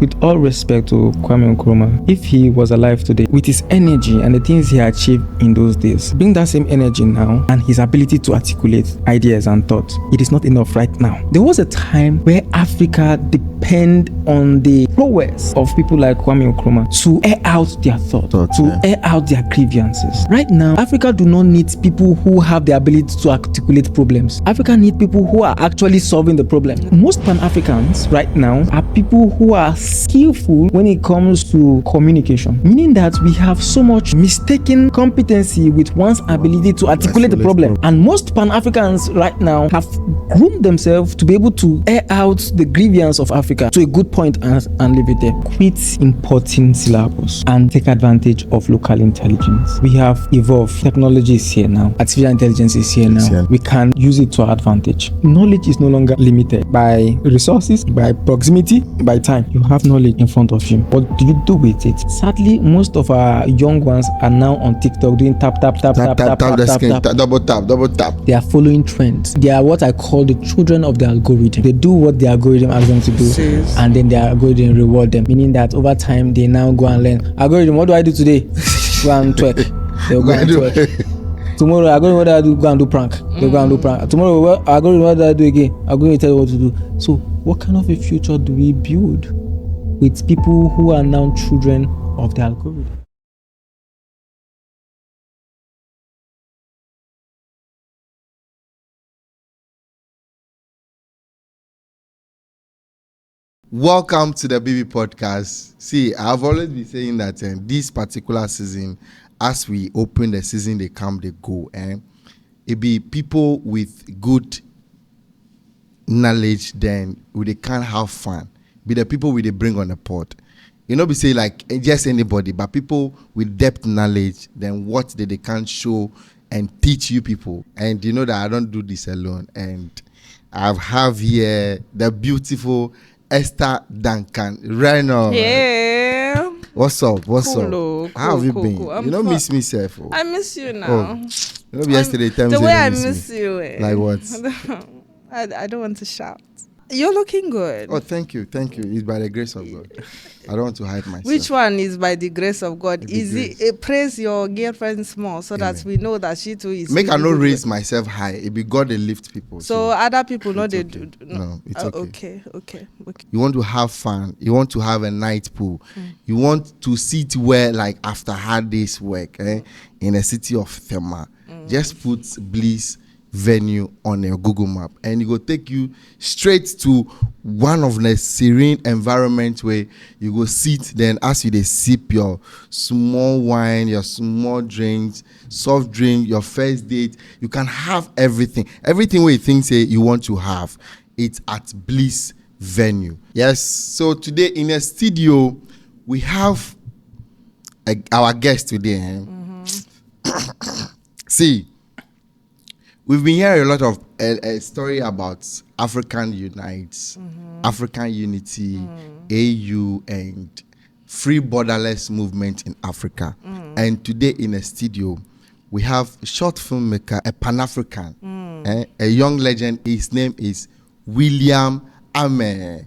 with all respect to Kwame Nkrumah, if he was alive today, with his energy and the things he achieved in those days, bring that same energy now and his ability to articulate ideas and thoughts, it is not enough right now. There was a time where Africa depended on the prowess of people like Kwame Nkrumah to air out their thoughts, to air out their grievances. Right now, Africa do not need people who have the ability to articulate problems. Africa need people who are actually solving the problem. Most Pan-Africans right now are people who are skillful when it comes to communication, meaning that we have so much mistaken competency with one's ability to articulate the problem. And most Pan-Africans right now have groomed themselves to be able to air out the grievance of Africa to a good point and leave it there. Quit importing syllables and take advantage of local intelligence. We have evolved. Technology is here now. Artificial intelligence is here now. We can use it to our advantage. Knowledge is no longer limited by resources, by proximity, by time. You have knowledge in front of you. What do you do with it? Sadly, most of our young ones are now on TikTok doing tap, double tap. They are following trends. They are what I call the children of the algorithm. They do what the algorithm asks them to do, and then the algorithm reward them. Meaning that over time, they now go and learn. Algorithm, what do I do today? Go and twerk. They'll go and twerk. Tomorrow, algorithm, what do I do? Go and do prank. They'll go and do prank. Tomorrow, algorithm, what do I do again? I'm going to tell you what to do. So, what kind of a future do we build with people who are now children of the algorithm? Welcome to the BB Podcast. See, I've always been saying that this particular season, as we open the season, they come, they go. It be people with good knowledge, then they can have fun. Be the people we they bring on the pod. You know, we say like just anybody, but people with depth knowledge, then what they can show and teach you people. And you know that I don't do this alone. And I have here the beautiful Esther Duncan. Reno. Yeah. What's up? Cool, How have you cool, been? cool. You don't miss me, Seth. I miss you now. Oh. You know, yesterday time the way I miss you. Like what? I don't want to shout. You're looking good. Oh, thank you. It's by the grace of God. I don't want to hide myself. Which one is by the grace of God? Is grace. it praise your girlfriend small so that we know that she too is. Make I not raise myself high. It be God that lift people. So other people know they okay. do. No, it's okay. Okay. You want to have fun. You want to have a night pool. You want to sit where like after hard day's work in a city of Thema. Just put Bliss venue on your Google map and it will take you straight to one of the serene environment where you go sit, then as you they sip your small wine, your small drinks, soft drink, your first date, you can have everything where you think say you want to have. It's at Bliss venue. Yes, so today in the studio we have our guest today. See, we've been hearing a lot of a story about African Unites, African Unity, AU, and free borderless movement in Africa. And today in the studio, we have a short filmmaker, a Pan-African, a young legend. His name is WILLIAMS AMEH.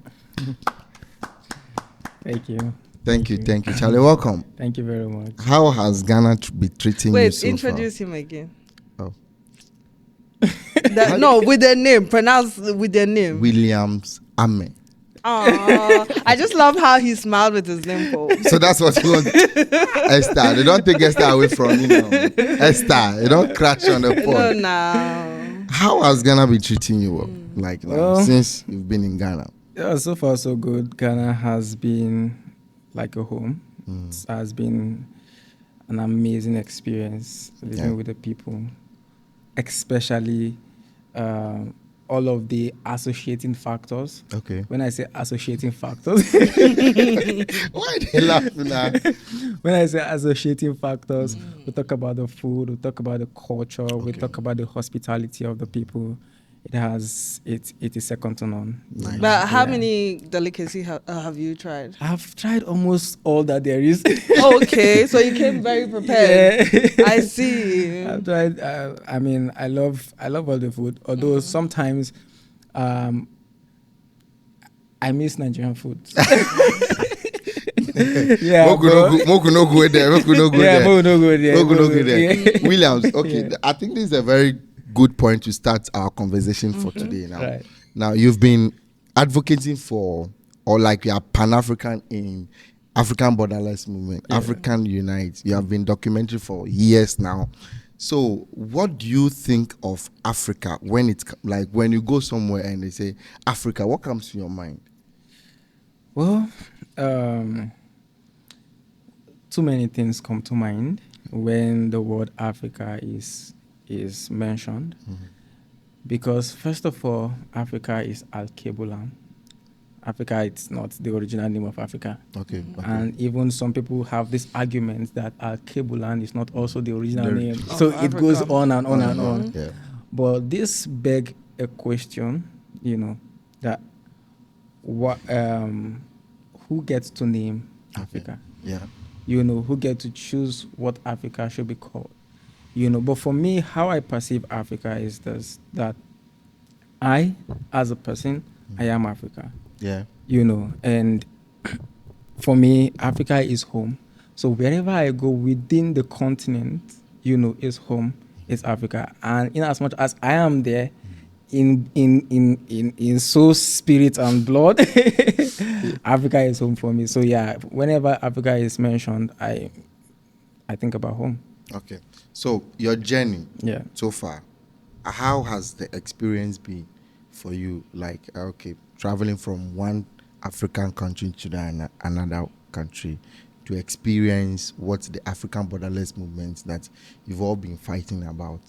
Thank you. Thank you. Charlie, welcome. Thank you very much. How has Ghana been treating you so introduce far? him again. Oh. No, with their name. Pronounce with their name. WILLIAMS AMEH. I just love how he smiled with his dimple. So that's what you want. Esther. They don't take Esther away from you now. Esther, they don't crash on the phone. No. How has Ghana been treating you since you've been in Ghana? Yeah, so far so good. Ghana has been like a home. It has been an amazing experience living with the people, especially all of the associating factors. Okay. When I say associating factors, why they laughing now? When I say associating factors, we talk about the food, we talk about the culture, we talk about the hospitality of the people. It is second to none. Nice. But how many delicacies have you tried? I've tried almost all that there is. Okay, so you came very prepared. Yeah. I see. I've tried. I love all the food. Although sometimes, I miss Nigerian food. Yeah, Moku no go there. Moku no go yeah, there. Moku no go there. Moku no go there. Yeah. Williams, okay, Yeah. I think this is a very good point to start our conversation for today. Right. Now you've been advocating for, or like you are Pan-African in African Borderless Movement, African Unite. You have been documenting for years now. So, what do you think of Africa when it's like when you go somewhere and they say Africa? What comes to your mind? Well, too many things come to mind when the word Africa is mentioned, because first of all, Africa is Al-Kebulan. Africa, it's not the original name of Africa. Okay. And even some people have this argument that Al-Kebulan is not also the original The- name. Of So it Africa. goes on and on and on. Yeah. But this beg a question, that what who gets to name Africa? Yeah. Who get to choose what Africa should be called? But for me, how I perceive Africa is this, that I, as a person, I am Africa. Yeah. And for me, Africa is home. So wherever I go within the continent, is home, is Africa. And in as much as I am there, in soul, spirit, and blood, Africa is home for me. So yeah, whenever Africa is mentioned, I think about home. Okay. So your journey Yeah. so far, how has the experience been for you? Like, okay, traveling from one African country to another country to experience what's the African Borderless Movement that you've all been fighting about.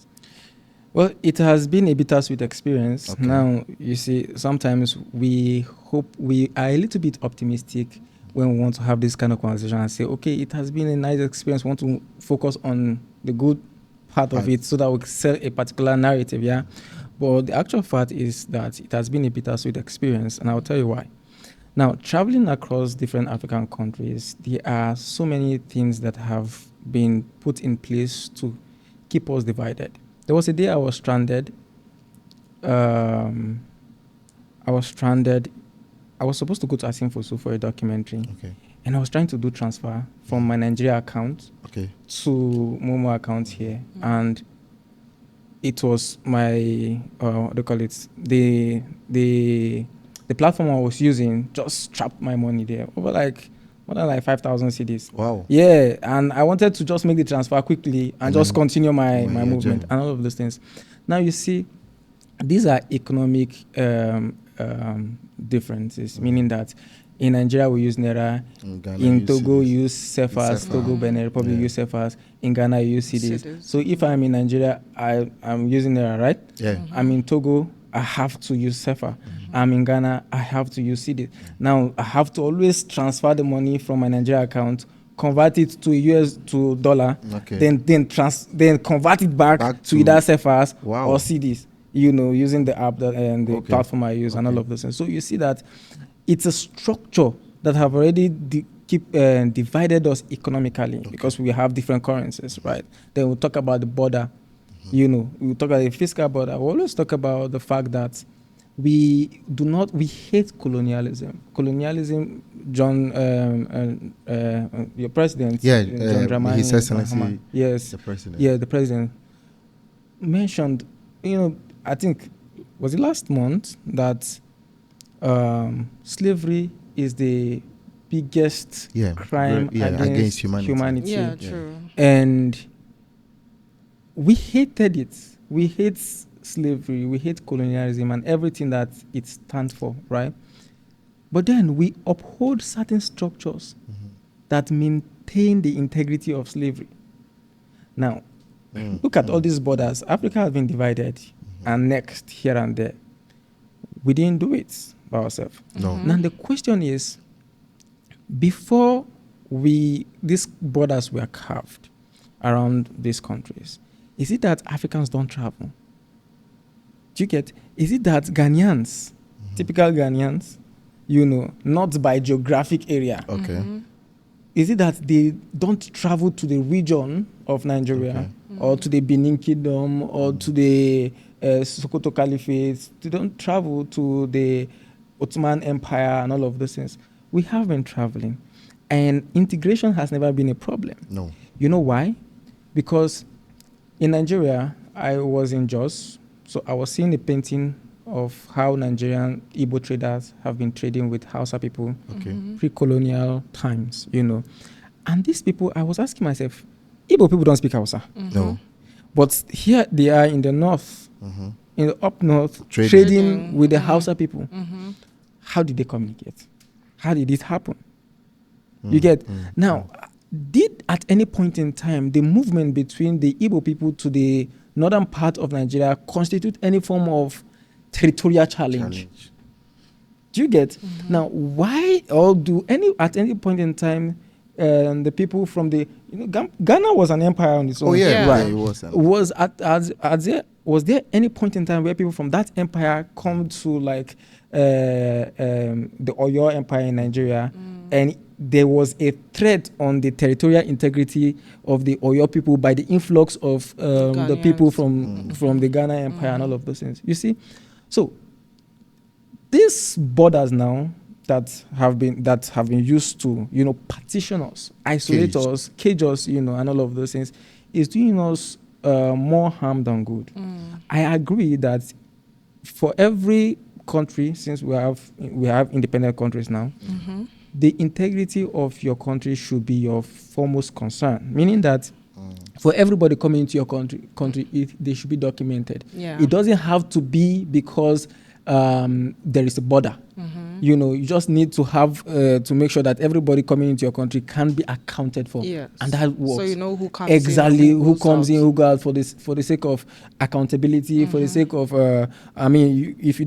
Well, it has been a bittersweet experience. Okay. Now, you see, sometimes we are a little bit optimistic when we want to have this kind of conversation and say, okay, it has been a nice experience. We want to focus on the good part of it so that we sell a particular narrative, yeah? But the actual fact is that it has been a bittersweet experience, and I'll tell you why. Now, traveling across different African countries, there are so many things that have been put in place to keep us divided. There was a day I was stranded. I was supposed to go to Asinfosu for a documentary. Okay. And I was trying to do transfer from my Nigeria account to Momo account here. And it was my, what do you call it? The platform I was using just trapped my money there. Over more than 5,000 CDs. Wow. Yeah, and I wanted to just make the transfer quickly and just continue my movement journey. and all of those things. Now you see, these are economic differences, meaning that in Nigeria we use Naira, in Togo you use Cefas, Togo, Benin Republic use Cefas, in Ghana you use CDs. So if I'm in Nigeria, I'm using Naira, right? Yeah. I'm in Togo, I have to use CFA. I'm in Ghana, I have to use CDs. Now, I have to always transfer the money from my Nigeria account, convert it to US to dollar, then convert it back to either CFAs or CDs, using the app and the platform I use and all of those things. So you see that it's a structure that have already divided us economically because we have different currencies, right? Then we'll talk about the border. We talk about the fiscal border. We always talk about the fact that we hate colonialism. Colonialism, your president, John Dramani His Excellency, Mahama, yes, the president. Yeah, the president mentioned, I think, was it last month that slavery is the biggest crime against humanity. Yeah, true. And we hated it. We hate slavery. We hate colonialism and everything that it stands for, right? But then we uphold certain structures that maintain the integrity of slavery. Now, look at all these borders. Africa has been divided, annexed here and there. We didn't do it by ourselves. No. Now the question is, before these borders were carved around these countries, is it that Africans don't travel? Do you get? Is it that Ghanaians, typical Ghanaians, not by geographic area? Okay. Is it that they don't travel to the region of Nigeria or to the Benin Kingdom or to the Sokoto Caliphate? They don't travel to the Ottoman Empire and all of those things. We have been traveling. And integration has never been a problem. No. You know why? Because in Nigeria, I was in Jos, so I was seeing a painting of how Nigerian Igbo traders have been trading with Hausa people Okay. pre-colonial times, you know. And these people, I was asking myself, Igbo people don't speak Hausa. No. But here they are in the north, in the up north, trading with the Hausa people. How did they communicate? How did it happen? You get? Now, did at any point in time the movement between the Igbo people to the northern part of Nigeria constitute any form of territorial challenge? Do you get? Now, why or do at any point in time the people from the Ghana was an empire on its own. Oh yeah, right. It was. Was there any point in time where people from that empire come to like the Oyo Empire in Nigeria, and there was a threat on the territorial integrity of the Oyo people by the influx of the people from the Ghana Empire and all of those things? You see, so these borders now that have been used to partition us, isolate us, cage us, and all of those things, is doing us more harm than good. I agree that for every country, since we have independent countries now, the integrity of your country should be your foremost concern. Meaning that for everybody coming into your country, they should be documented. Yeah. It doesn't have to be because there is a border. You just need to have to make sure that everybody coming into your country can be accounted for. Yes. And that works. So you know who comes exactly in, who comes in, who goes out, for the sake of accountability, for the sake of if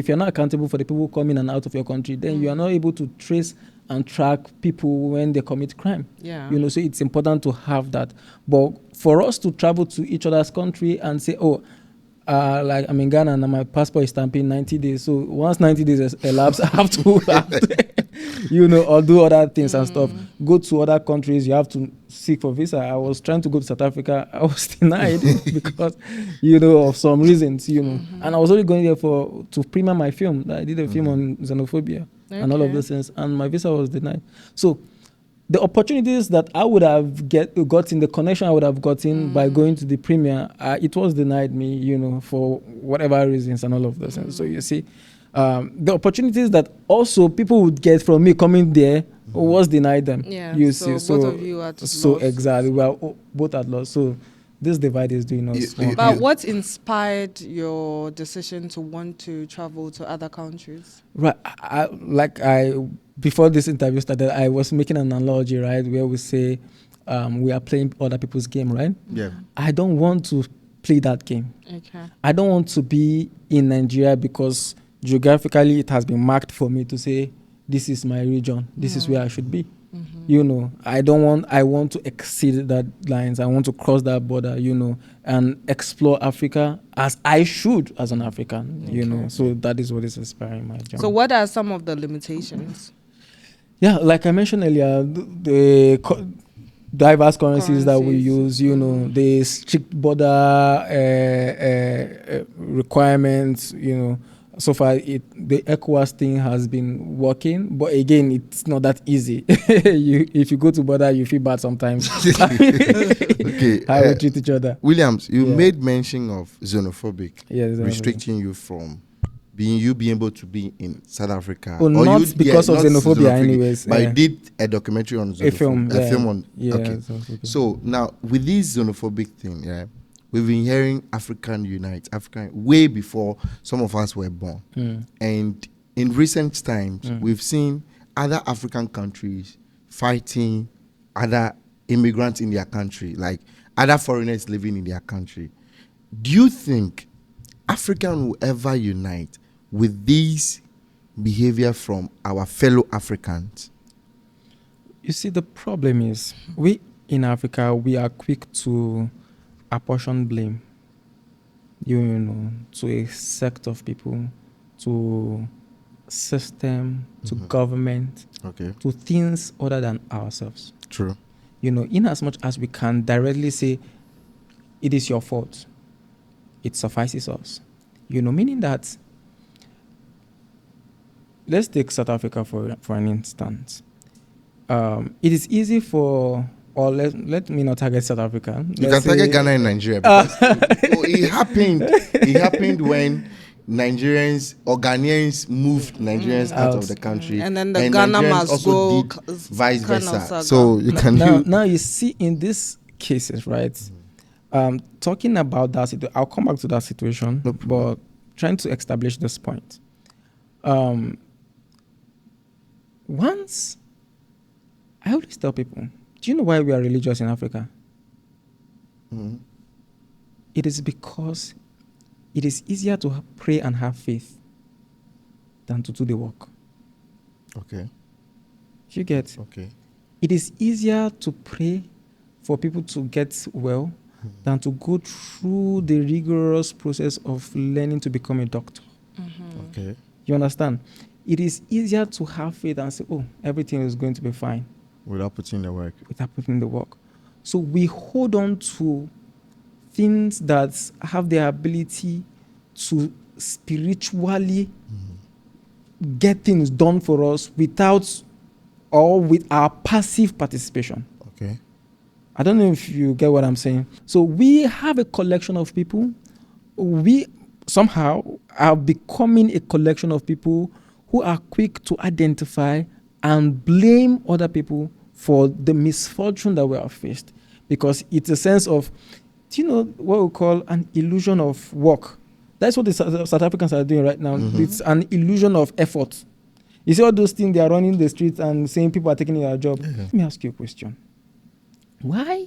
you're not accountable for the people coming and out of your country, then you are not able to trace and track people when they commit crime. Yeah. So it's important to have that. But for us to travel to each other's country and say, like I'm in Ghana and my passport is stamping 90 days. So once 90 days elapse, I have to, or do other things and stuff. Go to other countries, you have to seek for visa. I was trying to go to South Africa. I was denied because, of some reasons, And I was only going there to premiere my film. I did a film on xenophobia and all of those things. And my visa was denied. So the opportunities that I would have gotten, the connection I would have gotten by going to the premiere, it was denied me, for whatever reasons and all of those things. So you see, the opportunities that also people would get from me coming there was denied them. Yeah. You so see, both of you at so loss. exactly, we are both at loss. So this divide is doing us. But what inspired your decision to want to travel to other countries? Right, before this interview started, I was making an analogy, right, where we say we are playing other people's game, right? Yeah. I don't want to play that game. Okay. I don't want to be in Nigeria because geographically it has been marked for me to say this is my region, this is where I should be. I want to exceed that lines. I want to cross that border, and explore Africa as I should as an African, So that is what is inspiring my journey. So what are some of the limitations? Yeah, like I mentioned earlier, the diverse currencies that we use, the strict border requirements, so far the ECOWAS thing has been working, but again, it's not that easy. If you go to border, you feel bad sometimes. Okay, how we treat each other. Williams, you made mention of xenophobic, restricting you from being able to be in South Africa. Well, not because of xenophobia, anyways. But you did a documentary on xenophobia. A film on. Okay. So now with this xenophobic thing, we've been hearing African unite, way before some of us were born. And in recent times, we've seen other African countries fighting other immigrants in their country, like other foreigners living in their country. Do you think Africa will ever unite with this behavior from our fellow Africans? You see, the problem is we in Africa, we are quick to apportion blame, to a sect of people, to system, to government, to things other than ourselves. True. In as much as we can directly say, it is your fault, it suffices us. Meaning that, let's take South Africa for an instance. it is easy for, or let me not target South Africa. You Let's can target say- Ghana and Nigeria because it happened. It happened when Nigerians or Ghanaians moved Nigerians out of the country, And then the Ghana Nigerians must also go did c- vice kind of versa. saga. So you can now you see in these cases, right? Talking about that situation, I'll come back to that situation, No problem. but trying to establish this point. Once I always tell people, do you know why we are religious in Africa? Mhm. It is because it is easier to pray and have faith than to do the work. Okay. You get? Okay. It is easier to pray for people to get well than to go through the rigorous process of learning to become a doctor. Okay. You understand? It is easier to have faith and say, oh, everything is going to be fine Without putting the work. without putting in the work. So we hold on to things that have the ability to spiritually get things done for us without or with our passive participation. Okay. I don't know if you get what I'm saying. So we have a collection of people. We somehow are becoming a collection of people who are quick to identify and blame other people for the misfortune that we have faced. Because it's a sense of, do you know what we call an illusion of work? That's what the South Africans are doing right now. It's an illusion of effort. You see all those things, they are running the streets and saying people are taking their job. Let me ask you a question. Why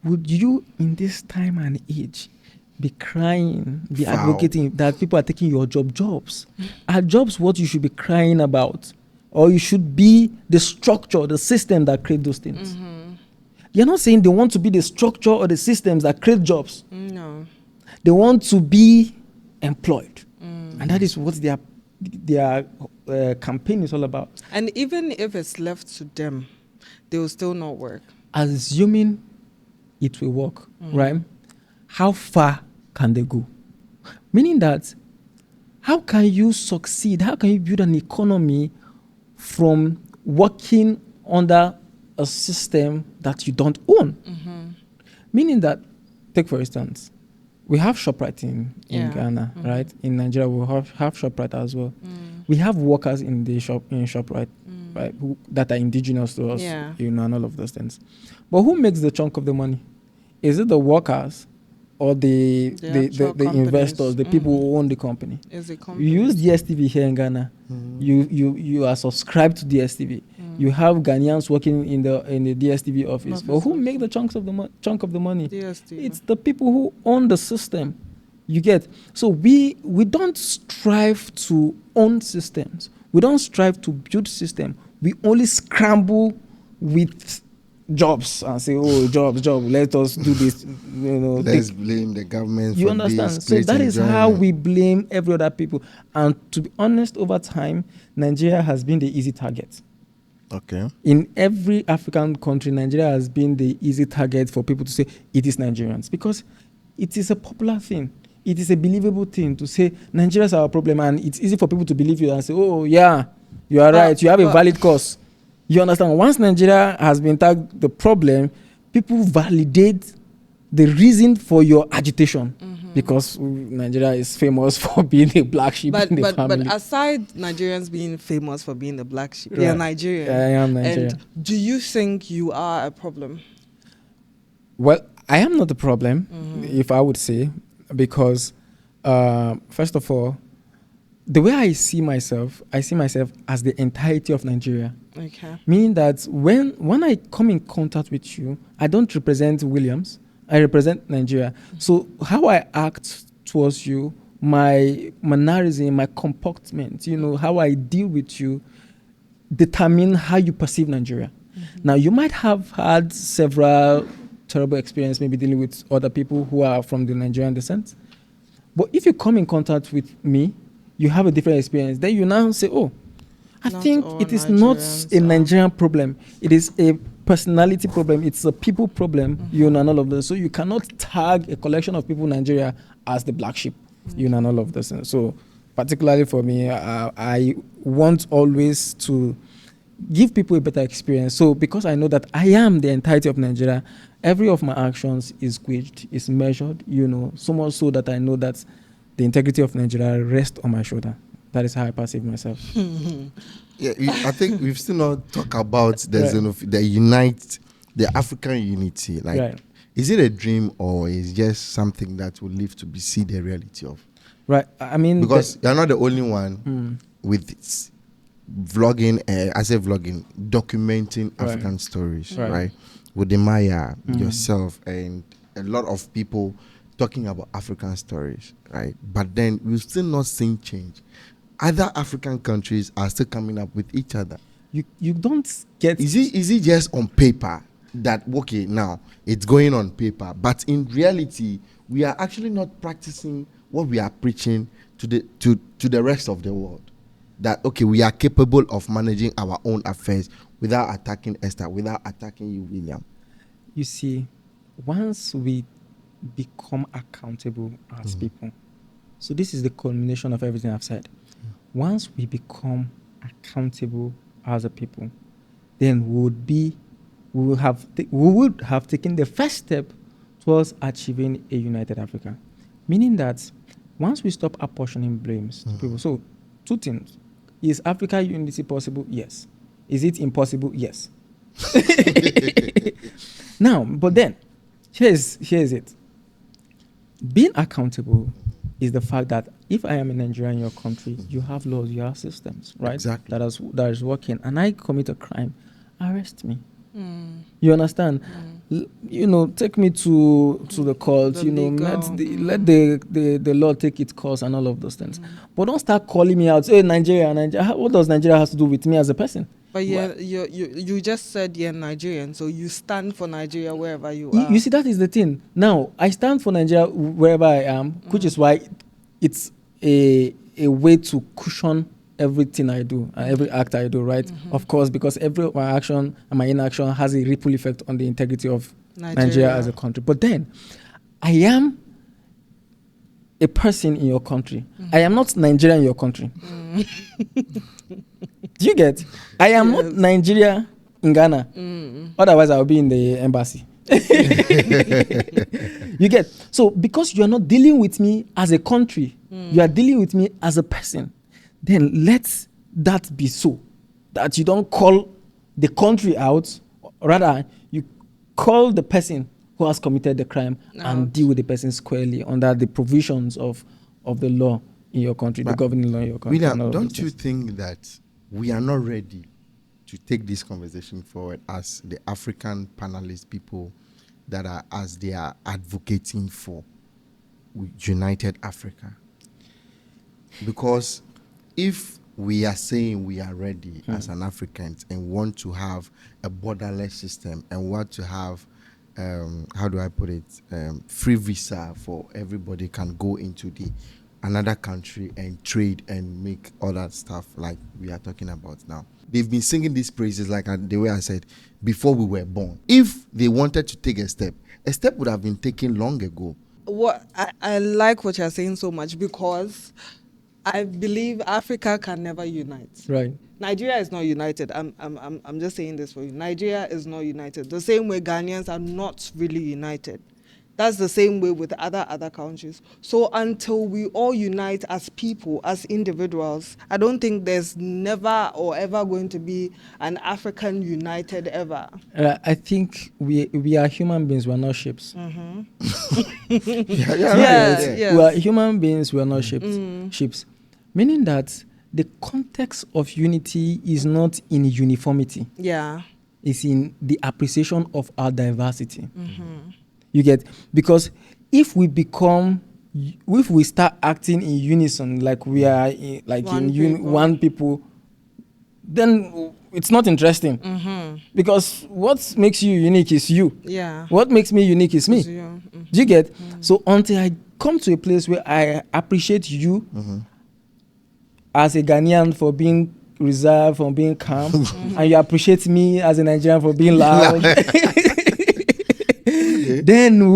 would you, in this time and age, be crying, be Foul. advocating that people are taking your jobs? Are jobs what you should be crying about? Or you should be the structure, the system that create those things? You're not saying they want to be the structure or the systems that create jobs. No. They want to be employed. And that is what their campaign is all about. And even if it's left to them, they will still not work. Assuming it will work, right? How far can they go? Meaning that, how can you succeed? How can you build an economy from working under a system that you don't own? Meaning that, take for instance, we have ShopRite in Yeah. Ghana, right? In Nigeria, we have ShopRite as well. We have workers in the ShopRite, right, that are indigenous to us, Yeah. and all of those things. But who makes the chunk of the money? Is it the workers or the actual companies? investors, the people who own the company? Is it You use DSTV here in Ghana. You are subscribed to DSTV. You have Ghanaians working in the DSTV office. But who make the chunk of the money? DSTV. It's the people who own the system. You get? So we don't strive to own systems. We don't strive to build system. We only scramble with jobs and say, oh, job, let us do this. Let's blame the government You for understand? this. So that is how enjoyment. we blame every other people. And to be honest, over time, Nigeria has been the easy target. Okay. In every African country, Nigeria has been the easy target for people to say it is Nigerians, because it is a popular thing. It is a believable thing to say Nigerians are our problem, and it's easy for people to believe you and say, oh, yeah, you are right, you have a valid cause. You understand? Once Nigeria has been tagged the problem, people validate the reason for your agitation, because Nigeria is famous for being a black sheep in the family. But aside Nigerians being famous for being the black sheep, you're Right. Nigerian. I am Nigerian. And do you think you are a problem? Well, I am not the problem, if I would say, because first of all, the way I see myself as the entirety of Nigeria. Okay. Meaning that when I come in contact with you, I don't represent Williams, I represent Nigeria. So how I act towards you, my mannerism, my comportment, how I deal with you, determine how you perceive Nigeria. Now, you might have had several terrible experiences, maybe dealing with other people who are from the Nigerian descent. But if you come in contact with me, you have a different experience. Then you now say, oh, I Not think all it is not Nigerians a are- Nigerian problem. It is a personality problem. It's a people problem, and all of this. So you cannot tag a collection of people in Nigeria as the black sheep, and all of this. And so particularly for me, I want always to give people a better experience. So because I know that I am the entirety of Nigeria, every of my actions is gauged, is measured, so much so that I know that the integrity of Nigeria rests on my shoulder. That is how I perceive myself. Yeah, I think we've still not talked about Right. the African unity. Like, Right. is it a dream or is just something that will live to be see the reality of? Right. I mean, Because you're not the only one with vlogging, documenting Right. African stories, Right. right? With the Maya, yourself, and a lot of people talking about African stories, right? But then we've still not seen change. Other African countries are still coming up with each other. you don't get. Is it just on paper that, okay, now it's going on paper, but in reality we are actually not practicing what we are preaching to the rest of the world, that okay, we are capable of managing our own affairs without attacking Esther, without attacking you, William. You see, once we become accountable as people, so this is the culmination of everything I've said. Once we become accountable as a people, then we would have taken the first step towards achieving a united Africa. Meaning that once we stop apportioning blames to people, so two things: is Africa unity possible? Yes. Is it impossible? Yes. Now, but then here's it. Being accountable is the fact that if I am a Nigerian in your country, you have laws, you have systems, right? Exactly. That is working, and I commit a crime, arrest me. You understand? Take me to the court. The Let the law take its course and all of those things. But don't start calling me out. Say Nigeria. What does Nigeria have to do with me as a person? But you just said you're Nigerian, so you stand for Nigeria wherever you are. You see, that is the thing. Now, I stand for Nigeria wherever I am, which is why it's a way to cushion everything I do, every act I do, right? Of course, because every my action and my inaction has a ripple effect on the integrity of Nigeria as a country. But then, I am a person in your country. I am not Nigeria in your country. Do you get? I am not Nigeria in Ghana. Otherwise, I will be in the embassy. You get? So, because you are not dealing with me as a country, you are dealing with me as a person, then let that be so. That you don't call the country out, rather, you call the person who has committed the crime and deal with the person squarely under the provisions of the law in your country, the governing law in your country. William, don't you think that we are not ready to take this conversation forward as the African panelist people that are, as they are advocating for united Africa? Because if we are saying we are ready as an Africans and want to have a borderless system and want to have, how do I put it, free visa for everybody can go into another country and trade and make all that stuff like we are talking about now. They've been singing these praises like the way I said before we were born. If they wanted to take a step would have been taken long ago. What I like what you're saying so much, because I believe Africa can never unite. Right. Nigeria is not united. I'm just saying this for you. Nigeria is not united. The same way Ghanaians are not really united. That's the same way with other countries. So until we all unite as people, as individuals, I don't think there's never or ever going to be an African united ever. I think we are human beings. We are not ships. Yes. We are human beings. We are not ships. Meaning that the context of unity is not in uniformity. Yeah. It's in the appreciation of our diversity. You get? Because if we start acting in unison, like we are one people, then it's not interesting. Because what makes you unique is you. Yeah. What makes me unique is me. You. Do you get? So until I come to a place where I appreciate you as a Ghanaian for being reserved, for being calm, and you appreciate me as a Nigerian for being loud, then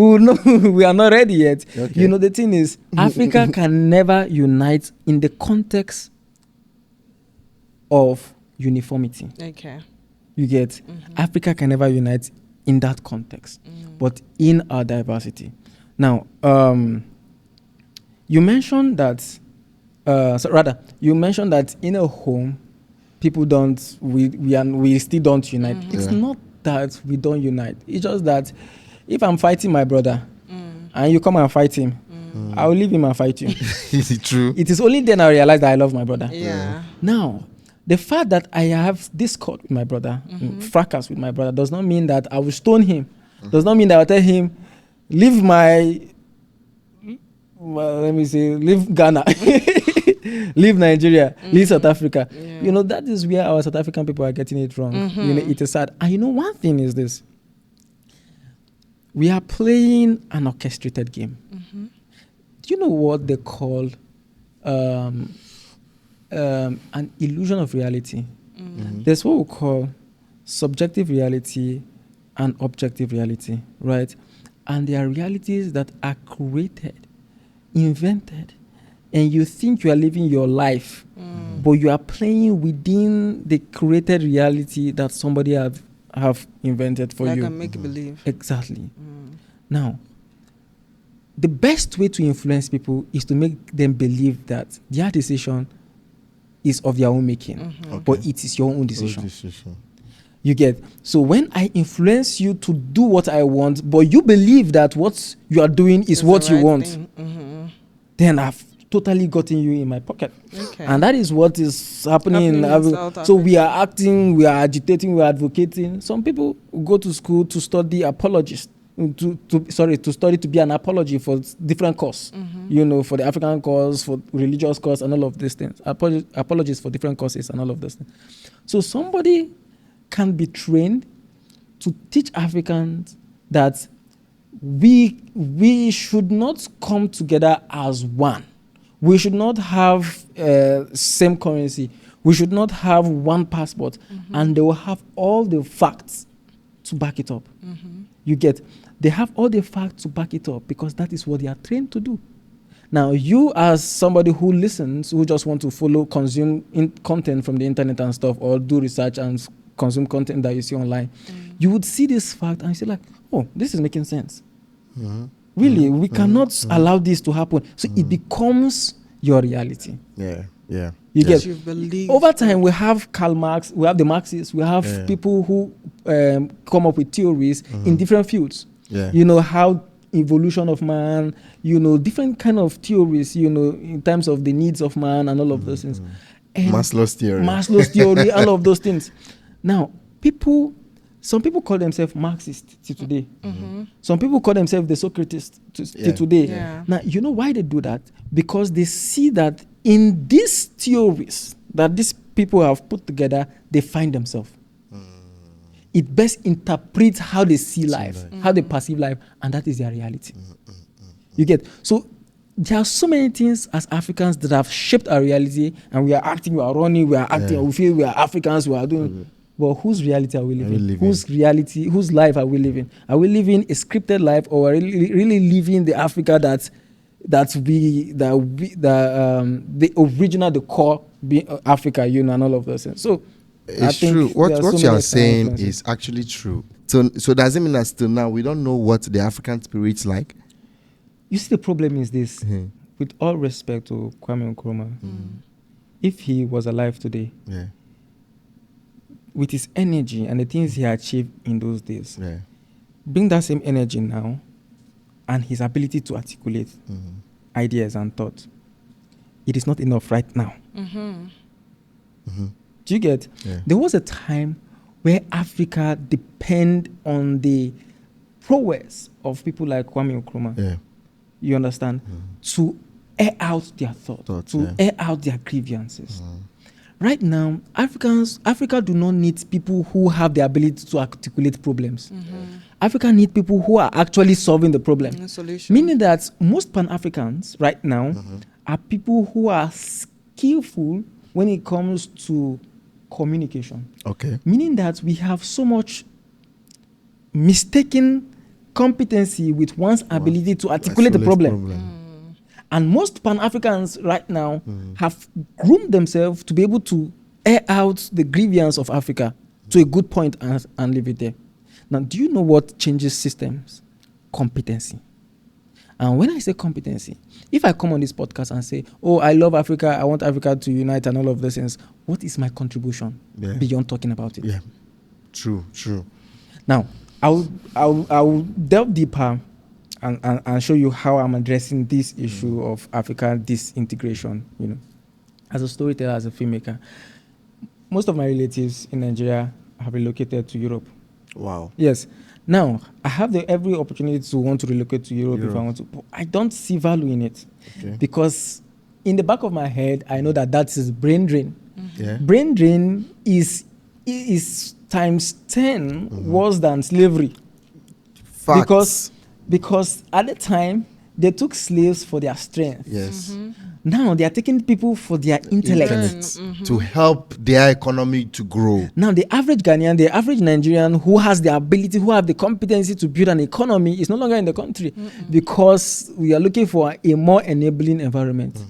we are not ready yet. Okay. The thing is, Africa can never unite in the context of uniformity. Okay. You get Africa can never unite in that context, but in our diversity. Now, you mentioned that, you mentioned that in a home, people don't, we still don't unite. It's not that we don't unite. It's just that if I'm fighting my brother and you come and fight him, I will leave him and fight you. Is it true? It is only then I realize that I love my brother. Yeah. Now, the fact that I have discord with my brother, fracas with my brother, does not mean that I will stone him. Does not mean that I will tell him, leave leave Ghana, leave Nigeria, leave South Africa. Yeah. You know, that is where our South African people are getting it wrong. You know, it is sad. And you know, one thing is this. We are playing an orchestrated game. Do you know what they call an illusion of reality? There's what we call subjective reality and objective reality, right? And they are realities that are created, invented, and you think you are living your life, but you are playing within the created reality that somebody have invented for you. Like a make-believe. Exactly. Now, the best way to influence people is to make them believe that their decision is of their own making, but it is your own decision. You get? So when I influence you to do what I want, but you believe that what you are doing is what you want, then I've totally gotten you in my pocket. Okay. And that is what is happening. In South So Africa. we are acting, we are agitating, we are advocating. Some people go to school to study apologist, to study to be an apology for different cause. You know, for the African cause, for religious cause, and all of these things. Apologies for different causes and all of those things. So somebody can be trained to teach Africans that we should not come together as one. We should not have same currency. We should not have one passport, and they will have all the facts to back it up. You get? They have all the facts to back it up because that is what they are trained to do. Now, you as somebody who listens, who just want to consume content from the internet and stuff, or do research and consume content that you see online, you would see this fact and you say like, oh, this is making sense. Really, we cannot allow this to happen. So it becomes your reality. Yeah. You get? You believe. Over time, we have Karl Marx, we have the Marxists, we have people who come up with theories in different fields. You know, how evolution of man, you know, different kind of theories, you know, in terms of the needs of man and all of those things. And Maslow's theory, all of those things. Now, some people call themselves Marxists till today. Some people call themselves the Socratists till today. Yeah. Now, you know why they do that? Because they see that in these theories that these people have put together, they find themselves. It best interprets how they see life, how they perceive life, and that is their reality. You get? So there are so many things as Africans that have shaped our reality, and we are acting, we are running, we are acting, we feel we are Africans, we are doing. But whose reality are we living? Whose life are we living? Are we living a scripted life, or are we really living the Africa the original, the core being Africa, you know, and all of those things. So it's true. What you are saying is actually true. So does it mean that still now we don't know what the African spirit's like? You see, the problem is this. With all respect to Kwame Nkrumah, if he was alive today, with his energy and the things he achieved in those days, bring that same energy now and his ability to articulate ideas and thoughts, it is not enough right now. Do you get? There was a time where Africa depended on the prowess of people like Kwame Nkrumah. You understand? To air out their thoughts, to air out their grievances. Right now, Africa do not need people who have the ability to articulate problems. Africa need people who are actually solving the problem. Meaning that most Pan-Africans right now are people who are skillful when it comes to communication. Meaning that we have so much mistaken competency with one's ability to articulate the problem. And most Pan-Africans right now have groomed themselves to be able to air out the grievance of Africa to a good point and leave it there. Now, do you know what changes systems? Competency. And when I say competency, if I come on this podcast and say, oh, I love Africa, I want Africa to unite and all of those things, what is my contribution beyond talking about it? Yeah, true. Now, I'll delve deeper and show you how I'm addressing this issue of Africa disintegration, As a storyteller, as a filmmaker, most of my relatives in Nigeria have relocated to Europe. Wow. Yes. Now, I have every opportunity to want to relocate to Europe if I want to, but I don't see value in it because in the back of my head, I know that is brain drain. Yeah. Brain drain is times 10 worse than slavery. Facts. Because at the time, they took slaves for their strength. Yes. Now they are taking people for their intellect. To help their economy to grow. Now the average Ghanaian, the average Nigerian who has the ability, who have the competency to build an economy is no longer in the country because we are looking for a more enabling environment.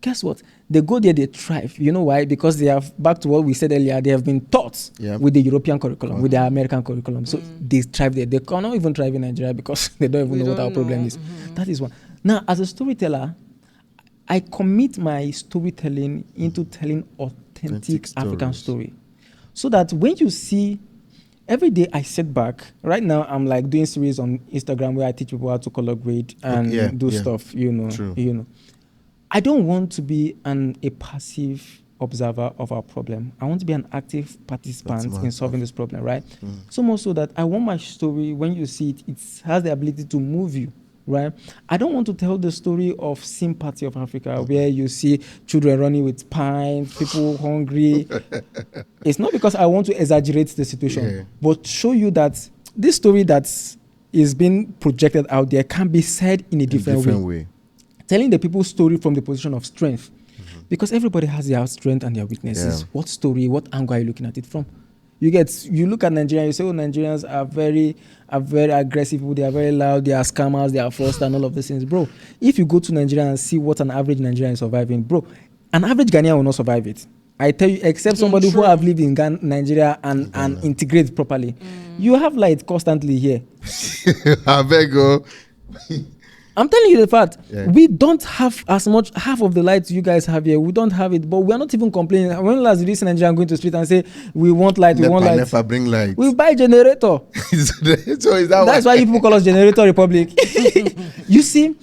Guess what? They go there, they thrive. You know why? Because they have, back to what we said earlier, they have been taught with the European curriculum, with the American curriculum. So they thrive there. They cannot even thrive in Nigeria because they don't even know what our problem is. That is one. Now, as a storyteller, I commit my storytelling into telling authentic African story. So that when you see, every day I sit back, right now I'm like doing series on Instagram where I teach people how to color grade and do stuff, True. I don't want to be a passive observer of our problem. I want to be an active participant in solving this problem, right? So much so that I want my story, when you see it, it has the ability to move you. Right? I don't want to tell the story of sympathy of Africa where you see children running with pines, people hungry. It's not because I want to exaggerate the situation, but show you that this story that is being projected out there can be said in a different way. Telling the people's story from the position of strength. Because everybody has their strength and their weaknesses. What story, what angle are you looking at it from? You look at Nigeria, you say, oh, Nigerians are very aggressive people, they are very loud, they are scammers, they are fraudsters and all of these things. Bro, if you go to Nigeria and see what an average Nigerian is surviving, bro, an average Ghanaian will not survive it. I tell you, except somebody who have lived in Nigeria and integrate properly. You have light constantly here. I beg you. I'm telling you the fact. We don't have as much, half of the lights you guys have here. We don't have it, but we're not even complaining. When last did this Nigerian going to the street and say, we want light, we want light? Never bring light. We buy generator. So is that's why people call us Generator Republic. You see,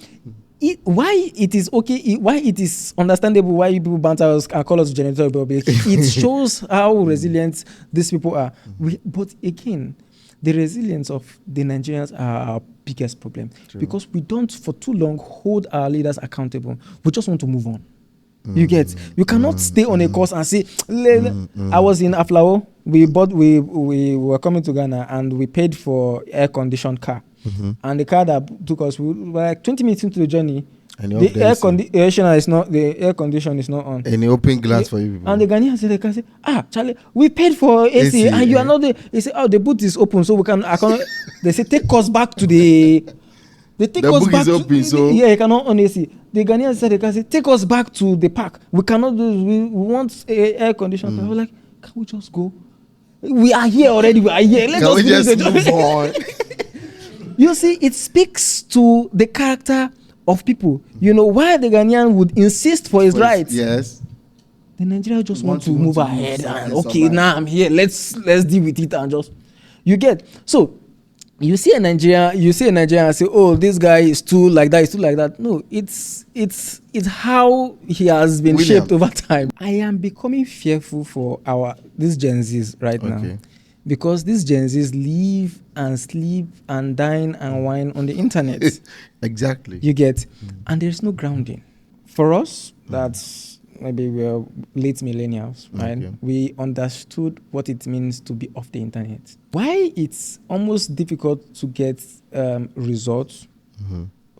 why it is okay, why it is understandable why people banter us and call us Generator Republic. It shows how resilient these people are. But again, the resilience of the Nigerians are our biggest problem. True. Because we don't for too long hold our leaders accountable. We just want to move on. You get, you cannot stay on a course and say, I was in Aflao, we were coming to Ghana and we paid for air-conditioned car. And the car that took us, we were like 20 minutes into the journey, the air condition is not on. And the open glass for you people. And the Ghanaian said, they can say, Charlie, we paid for AC and you are not there. He said, the boot is open, so we can. They say, take us back to the. They take us back. You cannot on AC. The Ghanaian said, they can say, take us back to the park. We cannot do. We want air condition. I was like, can we just go? We are here already. We are here. Let's just move on. You see, it speaks to the character of people. You know why the Ghanaian would insist for his rights. Yes. The Nigerians just want to move ahead and okay, now I'm here. Let's deal with it and just you get. So you see a Nigerian and say, oh, this guy is too like that, is too like that. No, it's how he has been shaped over time. I am becoming fearful for these Gen Zs right now. Because these Gen Zs live and sleep and dine and wine on the internet. Exactly. You get, and there's no grounding. For us, that's maybe we're late millennials, right? Okay. We understood what it means to be off the internet. Why it's almost difficult to get results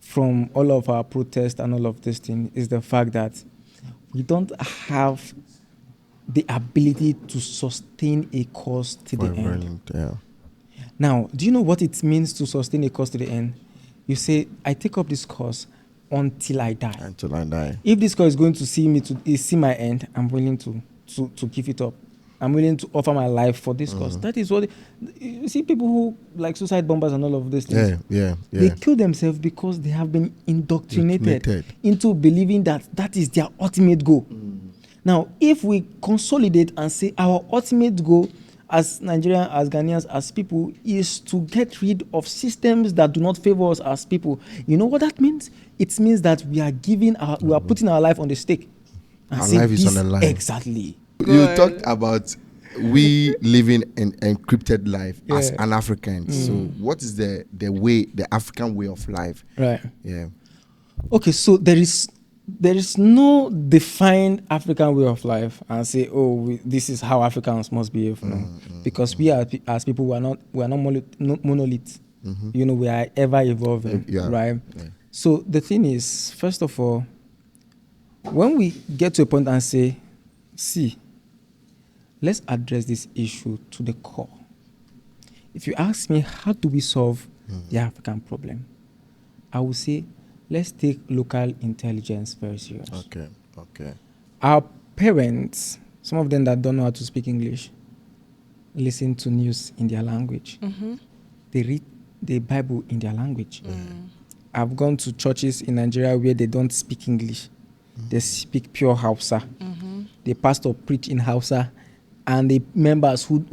from all of our protests and all of this thing is the fact that we don't have the ability to sustain a cause to the end. Now, do you know what it means to sustain a cause to the end? You say, I take up this cause until I die. Until I die. If this cause is going to see my end, I'm willing to to give it up. I'm willing to offer my life for this cause. That is what you see. People who like suicide bombers and all of these things. They kill themselves because they have been indoctrinated into believing that is their ultimate goal. Now, if we consolidate and say our ultimate goal as Nigerians, as Ghanaians, as people, is to get rid of systems that do not favor us as people, you know what that means? It means that we are putting our life on the stake. And our life is on the line. Exactly. You talked about we living an encrypted life as an African. So what is the African way of life? Right. Yeah. Okay, so there is no defined African way of life and say, this is how Africans must behave. No, because we are as people, we are not monolith. You know, we are ever evolving, right? Yeah. So the thing is, first of all, when we get to a point and say, see, let's address this issue to the core. If you ask me, how do we solve the African problem? I will say, let's take local intelligence very serious. Okay. Our parents, some of them that don't know how to speak English, listen to news in their language. They read the Bible in their language. I've gone to churches in Nigeria where they don't speak English. They speak pure Hausa. The pastor preach in Hausa, and the members who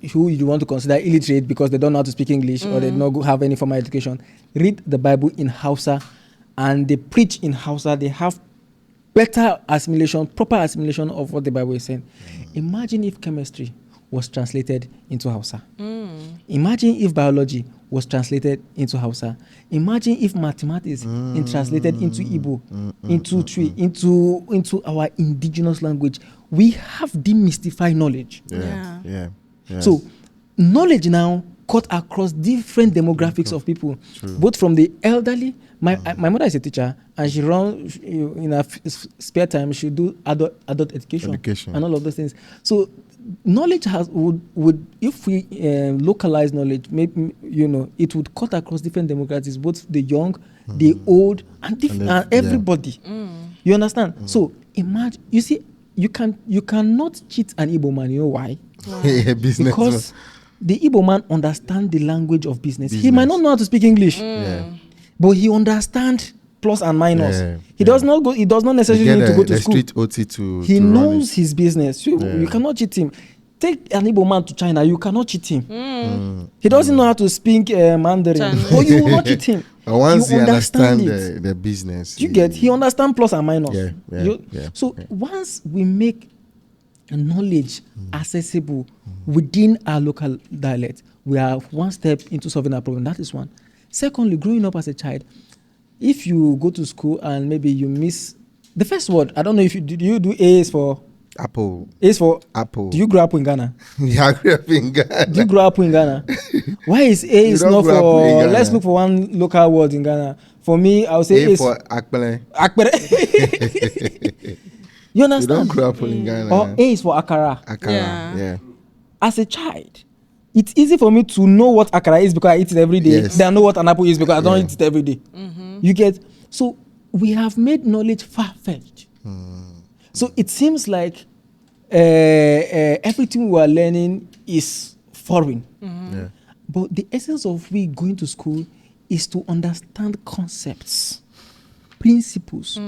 you want to consider illiterate because they don't know how to speak English or they don't have any formal education, read the Bible in Hausa, and they preach in Hausa. They have better assimilation, proper assimilation of what the Bible is saying. Imagine if chemistry was translated into Hausa. Imagine if biology was translated into Hausa. Imagine if mathematics is translated into Igbo, into Twi, into our indigenous language. We have demystified knowledge. Yeah. So knowledge now cut across different demographics of people, both from the elderly. My mother is a teacher, and she runs in her spare time. She do adult education and all of those things. So knowledge would if we localize knowledge, maybe it would cut across different demographics, both the young, the old, and everybody. You understand? So imagine, you see, you cannot cheat an Igbo man. You know why? Because the Igbo man understands the language of business. He might not know how to speak English, but he understands plus and minus. He does not necessarily need to go to school. Street OT he knows his business. You cannot cheat him. Take an Igbo man to China, you cannot cheat him. He doesn't know how to speak Mandarin, but you will not cheat him. But once you understand the business, he understands plus and minus. So once we make knowledge accessible within our local dialect, we are one step into solving our problem. That is one. Secondly, growing up as a child, if you go to school and maybe you miss the first word, I don't know if you do A is for apple. A is for apple. Do you grow up in Ghana? Yeah, I grew up in Ghana. Do you grow up in Ghana? Why is A is not for? Let's look for one local word in Ghana. For me, I would say A is for akpele. Akpele. You understand? You don't grow up in Ghana. Or A is for akara. Akara. Yeah. As a child, it's easy for me to know what akara is because I eat it every day. Then I know what an apple is because I don't eat it every day. You get? So we have made knowledge far-fetched. So it seems like everything we are learning is foreign. But the essence of we going to school is to understand concepts, principles,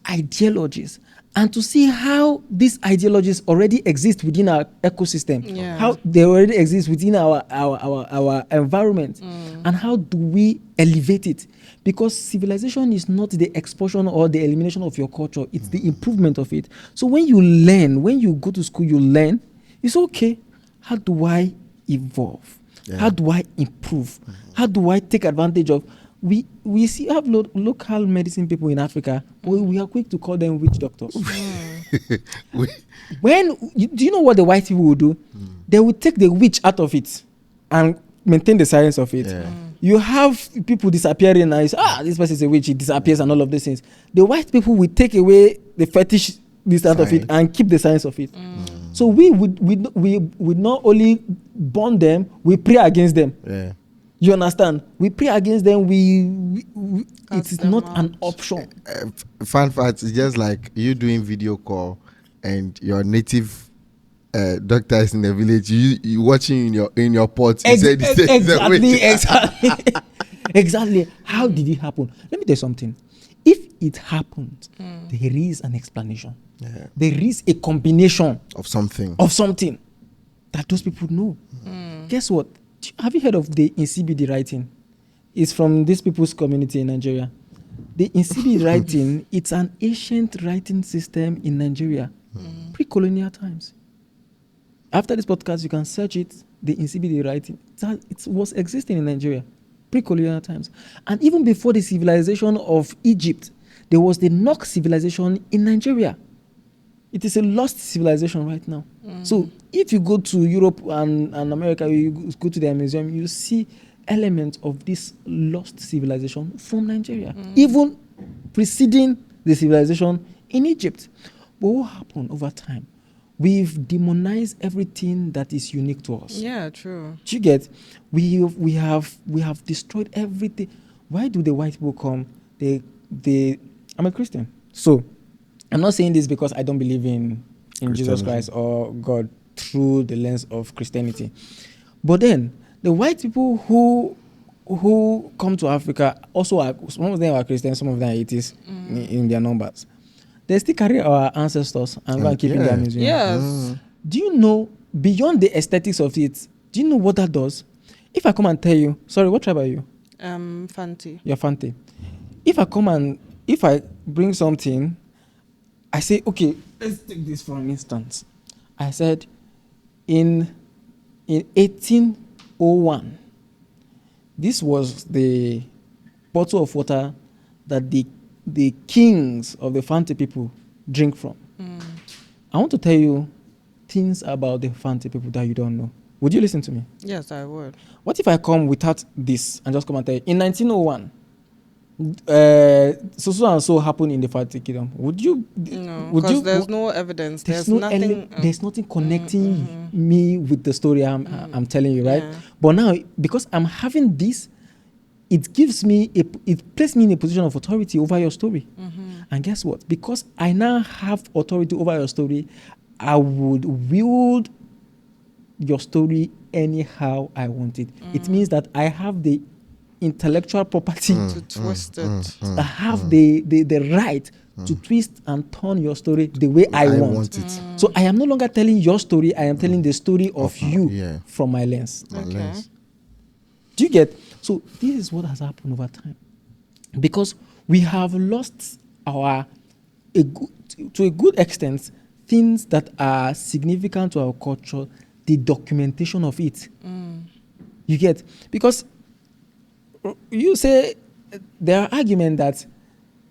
ideologies, and to see how these ideologies already exist within our ecosystem, how they already exist within our environment, and how do we elevate it? Because civilization is not the expulsion or the elimination of your culture, it's the improvement of it. So when you learn, when you go to school, you learn, it's okay, how do I evolve? How do I improve? How do I take advantage of? We have local medicine people in Africa, but we are quick to call them witch doctors. Do you know what the white people will do? They will take the witch out of it and maintain the science of it. You have people disappearing and you say, this person is a witch, it disappears and all of these things. The white people will take away the fetish out of it and keep the science of it. So we would not only burn them, we pray against them. You understand? We pray against them. It is not an option. Fun fact, it's just like you doing video call and your native doctor is in the village, you watching in your pot. You said Exactly. Exactly. How did it happen? Let me tell you something. If it happened, there is an explanation. Yeah. There is a combination Of something. that those people know. Guess what? Have you heard of the INCBD writing? It's from these people's community in Nigeria. The INCBD writing, it's an ancient writing system in Nigeria, pre-colonial times. After this podcast, you can search it, the INCBD writing. It was existing in Nigeria, pre-colonial times. And even before the civilization of Egypt, there was the Nok civilization in Nigeria. It is a lost civilization right now. So if you go to Europe and America, you go to their museum, you see elements of this lost civilization from Nigeria, even preceding the civilization in Egypt. But what happened over time? We've demonized everything that is unique to us. Yeah, true. Do you get? We have destroyed everything. Why do the white people come? I'm a Christian, so I'm not saying this because I don't believe in Jesus Christ or God through the lens of Christianity. But then the white people who come to Africa also are, some of them are Christians, some of them are atheists in their numbers. They still carry our ancestors and go and keep in their museum. Yes. Do you know, beyond the aesthetics of it, do you know what that does? If I come and tell you, sorry, what tribe are you? Fanti. You're Fanti. If I bring something, I say, okay, let's take this for an instance. I said, in 1801, this was the bottle of water that the kings of the Fanti people drink from. I want to tell you things about the Fanti people that you don't know. Would you listen to me? Yes, I would. What if I come without this and just come and tell you, in 1901, so and so happened in the Fanti kingdom? Would you? No, because there's no evidence. There's nothing. There's nothing connecting me with the story I'm telling you, right? Yeah. But now, because I'm having this, it gives me it places me in a position of authority over your story. And guess what? Because I now have authority over your story, I would wield your story anyhow I want it. It means that I have the intellectual property to twist it. I have the right to twist and turn your story the way I want it. So I am no longer telling your story, I am telling the story of you from my lens. Do you get? So this is what has happened over time, because we have lost to a good extent things that are significant to our culture, the documentation of it. You get? Because you say there are arguments that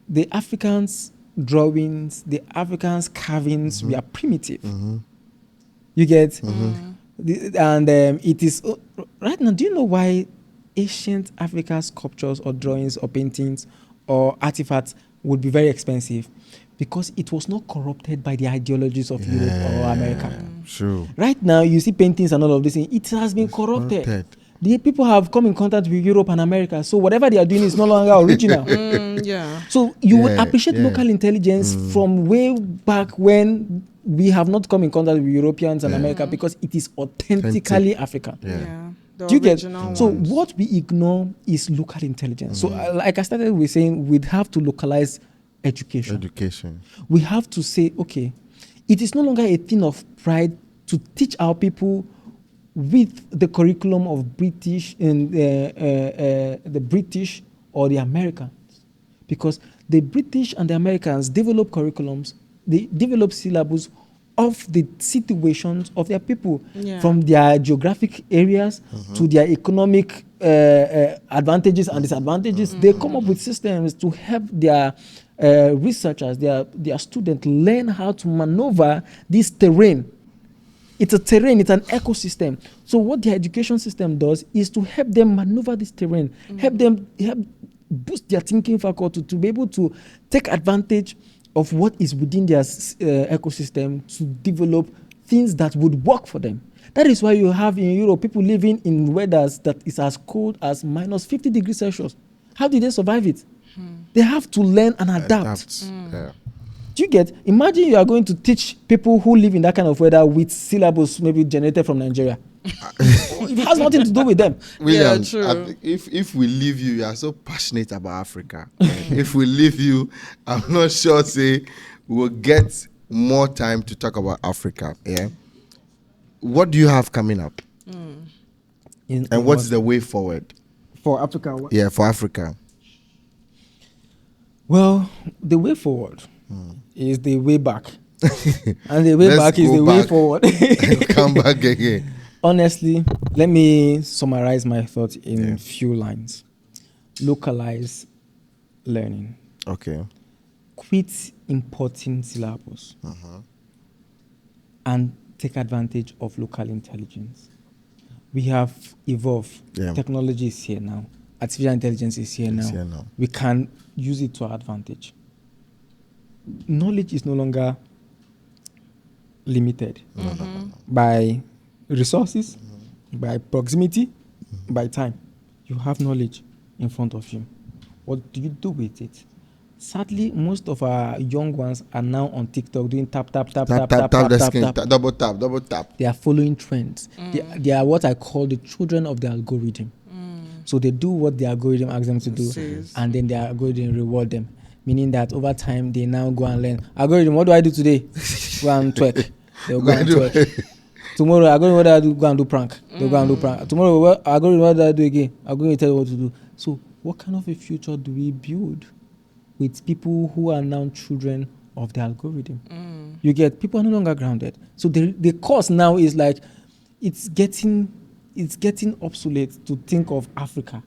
the Africans' drawings, the Africans' carvings were primitive. You get? And it is right now. Do you know why ancient African sculptures or drawings or paintings or artifacts would be very expensive? Because it was not corrupted by the ideologies of Europe or America. True. Right now, you see paintings and all of this, it has been corrupted. The people have come in contact with Europe and America, so whatever they are doing is no longer original. So you would appreciate local intelligence from way back when we have not come in contact with Europeans and America, because it is authentically African. Do you get? So what we ignore is local intelligence. So like I started with saying, we'd have to localize education. We have to say, okay, it is no longer a thing of pride to teach our people with the curriculum of British and the British or the Americans, because the British and the Americans develop curriculums, they develop syllabus of the situations of their people, from their geographic areas to their economic advantages and disadvantages. They come up with systems to help their researchers, their students learn how to maneuver this terrain. It's a terrain, it's an ecosystem. So what the education system does is to help them maneuver this terrain, help boost their thinking faculty to be able to take advantage of what is within their ecosystem to develop things that would work for them. That is why you have in Europe people living in weathers that is as cold as minus 50 degrees Celsius. How did they survive it? They have to learn and adapt. Do you get? Imagine you are going to teach people who live in that kind of weather with syllables maybe generated from Nigeria. It has nothing to do with them. Williams, true. I think if we leave you, you are so passionate about Africa. If we leave you, I'm not sure say we'll get more time to talk about Africa. Yeah. What do you have coming up? And what's the way forward? for Africa? What? Yeah, for Africa. Well, the way forward is the way back, and the way Let's back is go the way back. forward. Come back again. Honestly, let me summarize my thoughts in few lines. Localize learning. Okay. Quit importing syllables. And take advantage of local intelligence. We have evolved. Yeah. Technology is here now. Artificial intelligence is here It's now. here now. We can use it to our advantage. Knowledge is no longer limited by resources, by proximity, by time. You have knowledge in front of you. What do you do with it? Sadly, most of our young ones are now on TikTok doing tap, tap, tap, tap, tap, tap, the tap, screen. tap. Double tap, double tap. They are following trends. They are what I call the children of the algorithm. So they do what the algorithm asks them to do, Says. and then the algorithm reward them. Meaning that over time, they now go and learn. Algorithm, what do I do today? Go and twerk. They'll go and twerk. Tomorrow, algorithm, what do I do? Go and do prank. They'll go and do prank. Tomorrow, algorithm, what do I do again? I'm going to tell you what to do. So what kind of a future do we build with people who are now children of the algorithm? You get, people are no longer grounded. So the course now is like, it's getting obsolete to think of Africa.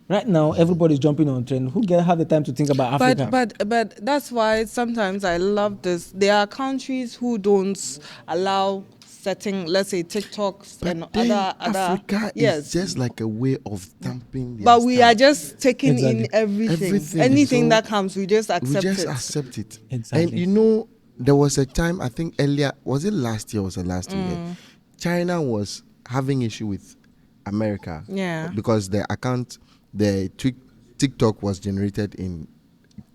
Right now, everybody's jumping on trend. Who have the time to think about Africa? But that's why sometimes I love this. There are countries who don't allow setting, let's say, TikToks But and then other Africa yes. is just like a way of stamping their But we stamp. are just taking Exactly. in everything. Everything. Anything So that comes, we just accept we just it. accept it. Exactly. And you know, there was a time, I think earlier, was it last year or was it last year? China was having issue with America. Yeah. Because the account, the TikTok was generated in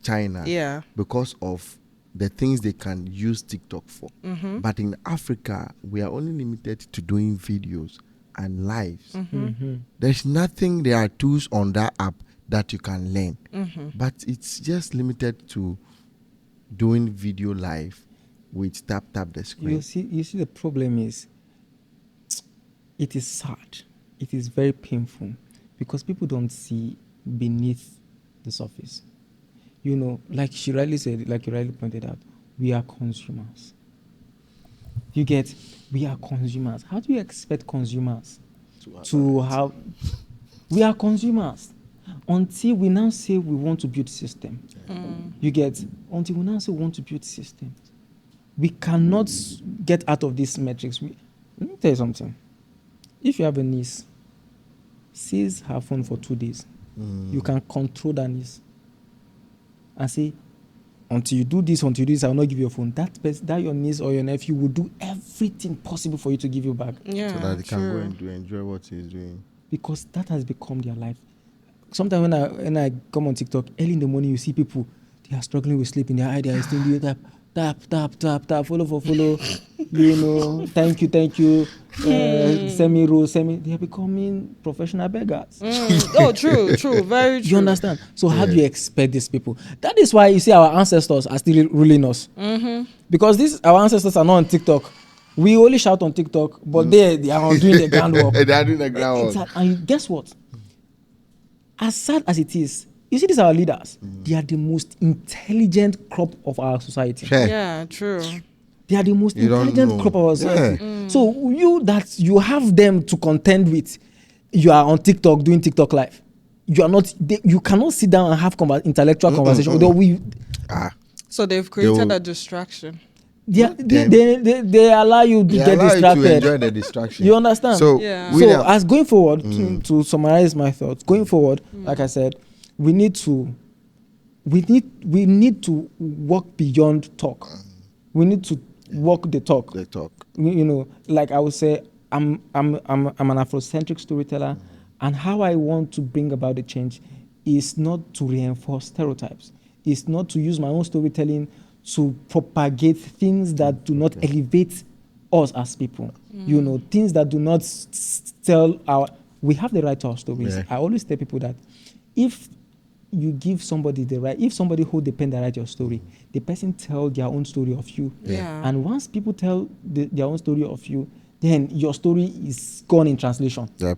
China. Yeah. Because of the things they can use TikTok for. But in Africa, we are only limited to doing videos and lives. There's nothing, there are tools on that app that you can learn. But it's just limited to doing video live with tap the screen. You see, the problem is, it is sad. It is very painful because people don't see beneath the surface. You know, like she rightly said, like you rightly pointed out, we are consumers. You get, we are consumers. How do you expect consumers to have? We are consumers until we now say we want to build system. You get, until we now say we want to build systems. We cannot get out of these metrics. Let me tell you something. If you have a niece, seize her phone for 2 days. You can control that niece. And say, until you do this, I will not give you your phone. That your niece or your nephew will do everything possible for you to give you back. Yeah, So that they can go true. and enjoy what he's doing. Because that has become their life. Sometimes when I come on TikTok, early in the morning, you see people, they are struggling with sleep in their eye, they are still doing tap, follow for follow, you know, thank you, send me rules, they are becoming professional beggars. Oh, true, very true. You understand? So how do you expect these people? That is why you see our ancestors are still ruling us. Because our ancestors are not on TikTok. We only shout on TikTok, but they are doing the groundwork. They are doing the groundwork. And guess what? As sad as it is, you see these are our leaders. They are the most intelligent crop of our society. Yeah, true. They are the most You don't intelligent know. crop of our society. Yeah. So you have them to contend with. You are on TikTok doing TikTok live. You are not. You cannot sit down and have intellectual conversation. Although So they've created will- a distraction. they allow you to They get allow you to distracted. enjoy the distraction. You understand? So, Yeah. William, So as going forward, to summarize my thoughts, going forward, like I said, we need to walk beyond talk. We need to walk the talk. they talk. You know, like I would say, I'm an Afrocentric storyteller, and how I want to bring about the change is not to reinforce stereotypes. It's not to use my own storytelling to propagate things that do not elevate us as people. You know, things that do not tell our. We have the right to our stories. Yeah. I always tell people that if you give somebody the right, if somebody hold the pen that write your story, the person tell their own story of you. Yeah. And once people tell their own story of you, then your story is gone in translation. Yep.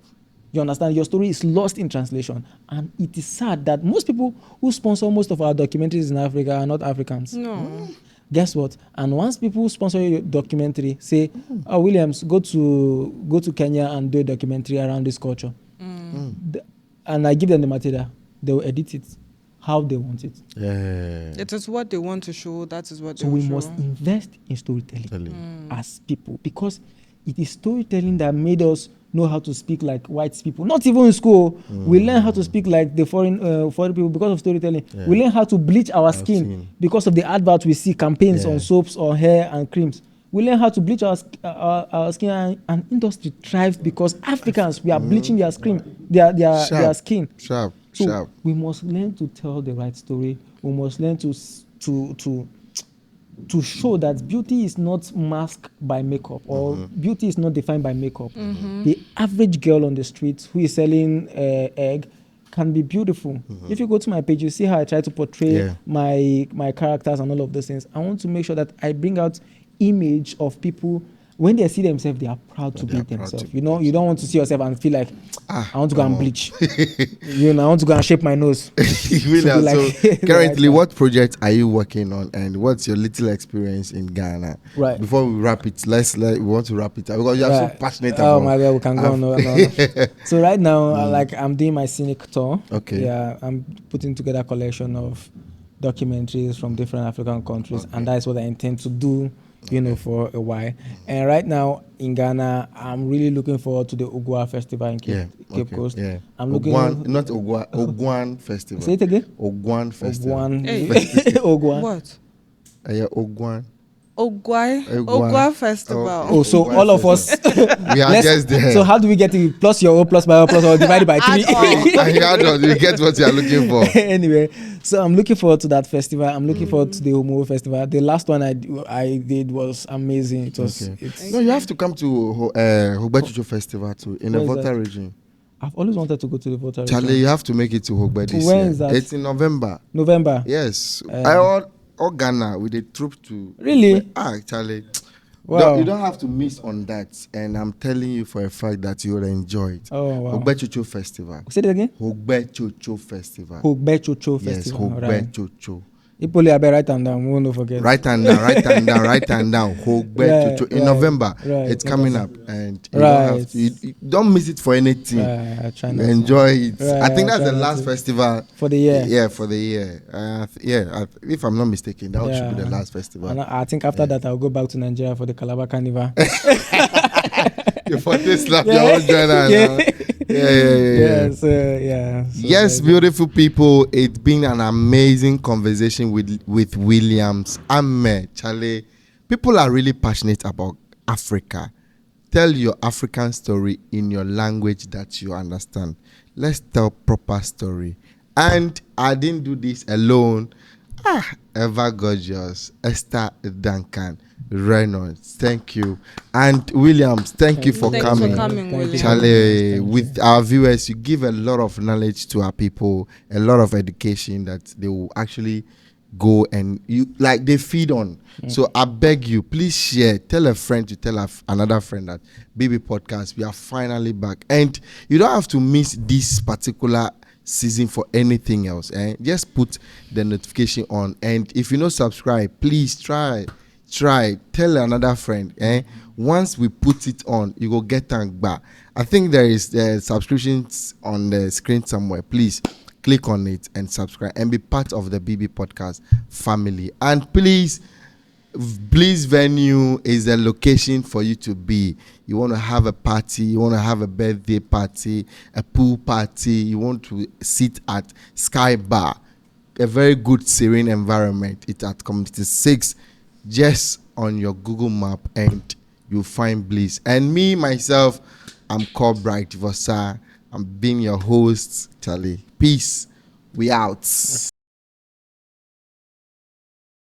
You understand? Your story is lost in translation. And it is sad that most people who sponsor most of our documentaries in Africa are not Africans. No. Guess what? And once people sponsor your documentary, say, "Oh, Williams, go to Kenya and do a documentary around this culture," and I give them the material, they will edit it how they want it. Yeah. It is what they want to show. That is what So they we will show. must invest in storytelling as people, because it is storytelling that made us know how to speak like white people. Not even in school. We learn how to speak like the foreign people because of storytelling. Yeah. We learn how to bleach our skin skin. because of the adverts we see, campaigns Yeah. on soaps or hair and creams. We learn how to bleach our skin, and industry thrives because Africans, we are bleaching their skin, their skin. Sharp. So Sharp. we must learn to tell the right story. We must learn to show that beauty is not masked by makeup, or beauty is not defined by makeup. The average girl on the street who is selling egg can be beautiful. If you go to my page, you see how I try to portray my characters and all of those things. I want to make sure that I bring out image of people. When they see themselves, they are proud to be themselves. You know, you don't want to see yourself and feel like, I want to go and bleach. You know, I want to go and shape my nose. William, like so the currently, right what project are you working on, and what's your little experience in Ghana? Right. Before we wrap it, we want to wrap it up because you are so Right. passionate Oh about. my God, we can go on. No. So right now, like I'm doing my scenic tour. Okay. Yeah, I'm putting together a collection of documentaries from different African countries, and that is what I intend to do. You know, for a while. And right now in Ghana, I'm really looking forward to the Ogua Festival in Cape Coast. Yeah. I'm looking. Not Ogua, Ogwan Festival. Say it again. Ogwan Festival. Ogwan. Hey. Ogwan. What? Yeah, Ogwan. Ogwa Festival. Oh, so Ogwan all of us. We are just there. So how do we get it? Plus your O, plus my O, plus or divided by three. You get what you are looking for. Anyway, so I'm looking forward to that festival. I'm looking forward to the Homo Festival. The last one I did was amazing. It was. Okay. It's, No, you have to come to Hogbechucho Festival too in the Where is Volta that? region. I've always wanted to go to the Volta Charlie, region. you have to make it to Hogbe this When year. is that? It's in November. November. Yes. Um, all Ghana with a troop to. Really? Charlie. Wow. You don't have to miss on that. And I'm telling you for a fact that you will enjoy it. Oh wow. Hogbechucho Festival. Say it again. Hogbechucho Festival. Hogbechucho Yes, Festival. Right. Hogbechucho. Ipoli, I better write them down. We won't forget. Write them down. Hogbechucho. In right, November, right, it's coming November. up. And you don't have Right. to, you don't miss it for anything. Right, I try not to. Enjoy it. Right, I think that's I the try not last to. festival For the year. Yeah, for the year. If I'm not mistaken, that should be the last festival. And I think after that, I'll go back to Nigeria for the Calabar Carnival. For this slap your own journal. Yeah. So Yes, beautiful people. It's been an amazing conversation with Williams Ameh. Charlie, people are really passionate about Africa. Tell your African story in your language that you understand. Let's tell proper story. And I didn't do this alone. Ever gorgeous, Esther Duncan, Reynolds, thank you. And Williams, thank you for Thanks coming. for coming, Thank you. William. Charlie, Thank with our viewers, you give a lot of knowledge to our people, a lot of education that they will actually go and they feed on. So I beg you, please share. Tell a friend to tell another friend that BB Podcast, we are finally back. And you don't have to miss this particular season for anything else. Just put the notification on. And if you don't subscribe, please try. Tell another friend. Once we put it on, you go get thanked back. I think there is subscriptions on the screen somewhere. Please click on it and subscribe and be part of the BB Podcast family. And please, venue is the location for you to be. You want to have a party, you want to have a birthday party, a pool party, you want to sit at Sky Bar, a very good serene environment. It's at Community 6, just on your Google map, and you'll find bliss. And me myself, I'm called Bright Vosa. I'm being your host, Charlie. Peace. We out.